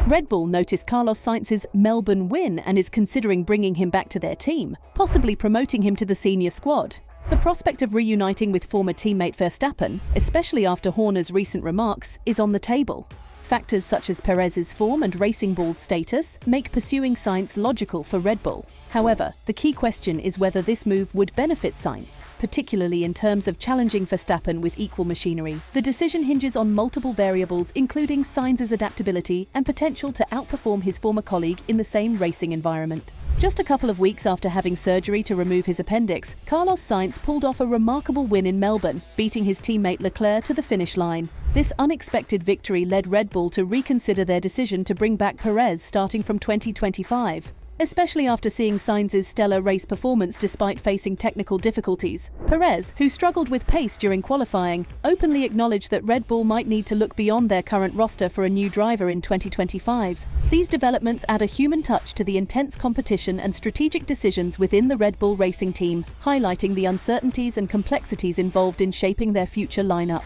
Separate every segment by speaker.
Speaker 1: Red Bull noticed Carlos Sainz's Melbourne win and is considering bringing him back to their team, possibly promoting him to the senior squad. The prospect of reuniting with former teammate Verstappen, especially after Horner's recent remarks, is on the table. Factors such as Perez's form and Racing Bull's status make pursuing Sainz logical for Red Bull. However, the key question is whether this move would benefit Sainz, particularly in terms of challenging Verstappen with equal machinery. The decision hinges on multiple variables, including Sainz's adaptability and potential to outperform his former colleague in the same racing environment. Just a couple of weeks after having surgery to remove his appendix, Carlos Sainz pulled off a remarkable win in Melbourne, beating his teammate Leclerc to the finish line. This unexpected victory led Red Bull to reconsider their decision to bring back Perez starting from 2025. Especially after seeing Sainz's stellar race performance despite facing technical difficulties. Perez, who struggled with pace during qualifying, openly acknowledged that Red Bull might need to look beyond their current roster for a new driver in 2025. These developments add a human touch to the intense competition and strategic decisions within the Red Bull racing team, highlighting the uncertainties and complexities involved in shaping their future lineup.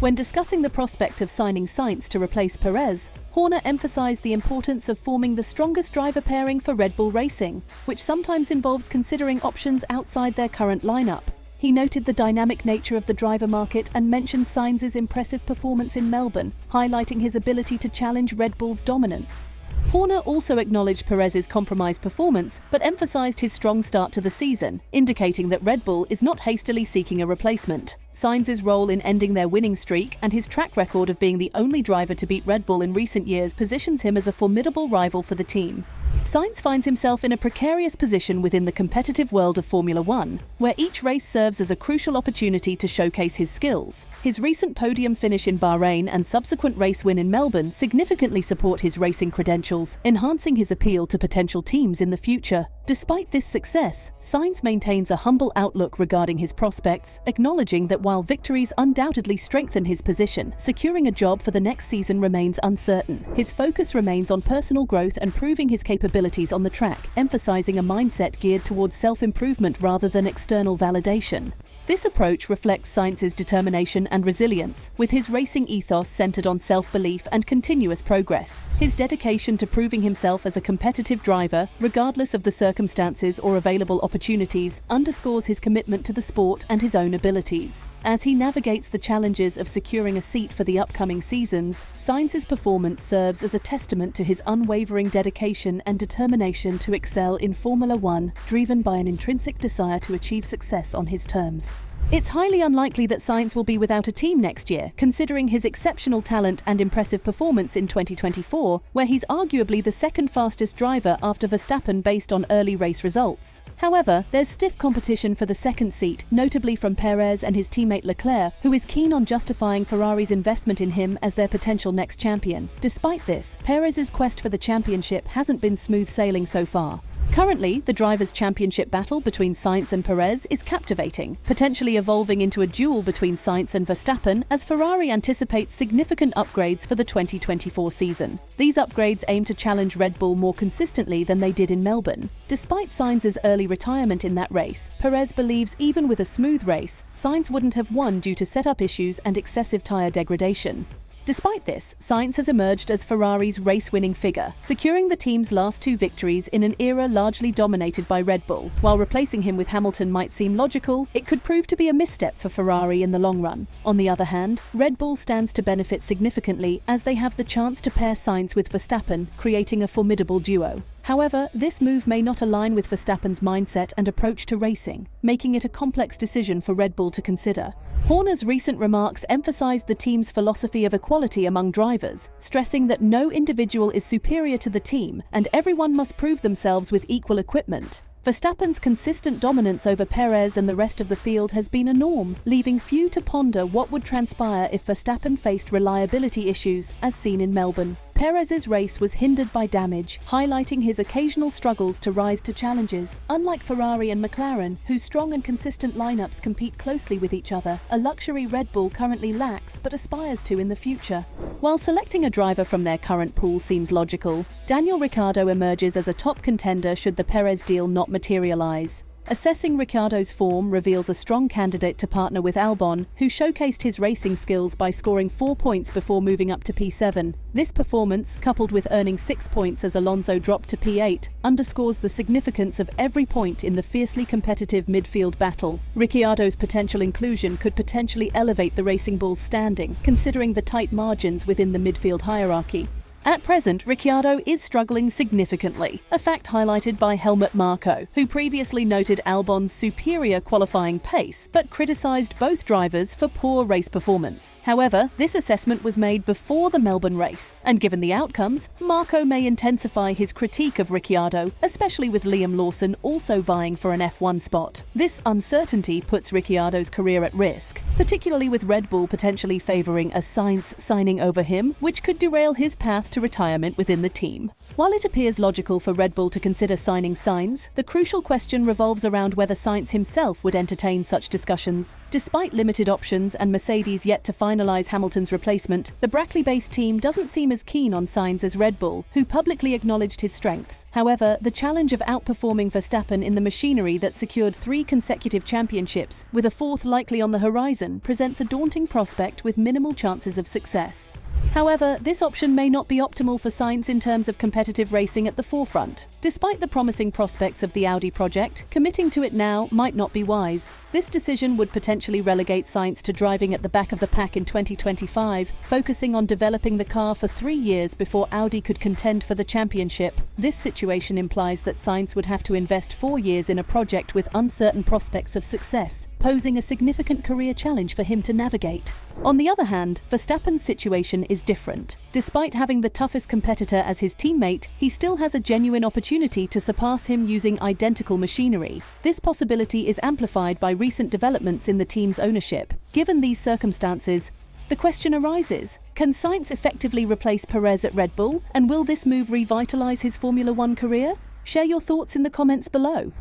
Speaker 1: When discussing the prospect of signing Sainz to replace Perez, Horner emphasized the importance of forming the strongest driver pairing for Red Bull Racing, which sometimes involves considering options outside their current lineup. He noted the dynamic nature of the driver market and mentioned Sainz's impressive performance in Melbourne, highlighting his ability to challenge Red Bull's dominance. Horner also acknowledged Perez's compromised performance, but emphasized his strong start to the season, indicating that Red Bull is not hastily seeking a replacement. Sainz's role in ending their winning streak and his track record of being the only driver to beat Red Bull in recent years positions him as a formidable rival for the team. Sainz finds himself in a precarious position within the competitive world of Formula One, where each race serves as a crucial opportunity to showcase his skills. His recent podium finish in Bahrain and subsequent race win in Melbourne significantly support his racing credentials, enhancing his appeal to potential teams in the future. Despite this success, Sainz maintains a humble outlook regarding his prospects, acknowledging that while victories undoubtedly strengthen his position, securing a job for the next season remains uncertain. His focus remains on personal growth and proving his capabilities on the track, emphasizing a mindset geared towards self-improvement rather than external validation. This approach reflects Sainz's determination and resilience, with his racing ethos centered on self-belief and continuous progress. His dedication to proving himself as a competitive driver, regardless of the circumstances or available opportunities, underscores his commitment to the sport and his own abilities. As he navigates the challenges of securing a seat for the upcoming seasons, Sainz's performance serves as a testament to his unwavering dedication and determination to excel in Formula One, driven by an intrinsic desire to achieve success on his terms. It's highly unlikely that Sainz will be without a team next year, considering his exceptional talent and impressive performance in 2024, where he's arguably the second fastest driver after Verstappen based on early race results. However, there's stiff competition for the second seat, notably from Perez and his teammate Leclerc, who is keen on justifying Ferrari's investment in him as their potential next champion. Despite this, Perez's quest for the championship hasn't been smooth sailing so far. Currently, the drivers' championship battle between Sainz and Perez is captivating, potentially evolving into a duel between Sainz and Verstappen as Ferrari anticipates significant upgrades for the 2024 season. These upgrades aim to challenge Red Bull more consistently than they did in Melbourne. Despite Sainz's early retirement in that race, Perez believes even with a smooth race, Sainz wouldn't have won due to setup issues and excessive tyre degradation. Despite this, Sainz has emerged as Ferrari's race-winning figure, securing the team's last two victories in an era largely dominated by Red Bull. While replacing him with Hamilton might seem logical, it could prove to be a misstep for Ferrari in the long run. On the other hand, Red Bull stands to benefit significantly as they have the chance to pair Sainz with Verstappen, creating a formidable duo. However, this move may not align with Verstappen's mindset and approach to racing, making it a complex decision for Red Bull to consider. Horner's recent remarks emphasized the team's philosophy of equality among drivers, stressing that no individual is superior to the team and everyone must prove themselves with equal equipment. Verstappen's consistent dominance over Perez and the rest of the field has been a norm, leaving few to ponder what would transpire if Verstappen faced reliability issues, as seen in Melbourne. Perez's race was hindered by damage, highlighting his occasional struggles to rise to challenges. Unlike Ferrari and McLaren, whose strong and consistent lineups compete closely with each other, a luxury Red Bull currently lacks but aspires to in the future. While selecting a driver from their current pool seems logical, Daniel Ricciardo emerges as a top contender should the Perez deal not materialize. Assessing Ricciardo's form reveals a strong candidate to partner with Albon, who showcased his racing skills by scoring 4 points before moving up to P7. This performance, coupled with earning 6 points as Alonso dropped to P8, underscores the significance of every point in the fiercely competitive midfield battle. Ricciardo's potential inclusion could potentially elevate the Racing Bull's standing, considering the tight margins within the midfield hierarchy. At present, Ricciardo is struggling significantly, a fact highlighted by Helmut Marko, who previously noted Albon's superior qualifying pace, but criticised both drivers for poor race performance. However, this assessment was made before the Melbourne race, and given the outcomes, Marko may intensify his critique of Ricciardo, especially with Liam Lawson also vying for an F1 spot. This uncertainty puts Ricciardo's career at risk, particularly with Red Bull potentially favouring a Sainz signing over him, which could derail his path to retirement within the team. While it appears logical for Red Bull to consider signing Sainz, the crucial question revolves around whether Sainz himself would entertain such discussions. Despite limited options and Mercedes yet to finalise Hamilton's replacement, the Brackley-based team doesn't seem as keen on Sainz as Red Bull, who publicly acknowledged his strengths. However, the challenge of outperforming Verstappen in the machinery that secured 3 consecutive championships, with a 4th likely on the horizon, presents a daunting prospect with minimal chances of success. However, this option may not be optimal for Sainz in terms of competitive racing at the forefront. Despite the promising prospects of the Audi project, committing to it now might not be wise. This decision would potentially relegate Sainz to driving at the back of the pack in 2025, focusing on developing the car for 3 years before Audi could contend for the championship. This situation implies that Sainz would have to invest 4 years in a project with uncertain prospects of success, posing a significant career challenge for him to navigate. On the other hand, Verstappen's situation is different. Despite having the toughest competitor as his teammate, he still has a genuine opportunity to surpass him using identical machinery. This possibility is amplified by recent developments in the team's ownership. Given these circumstances, the question arises, can Sainz effectively replace Perez at Red Bull, and will this move revitalise his Formula One career? Share your thoughts in the comments below.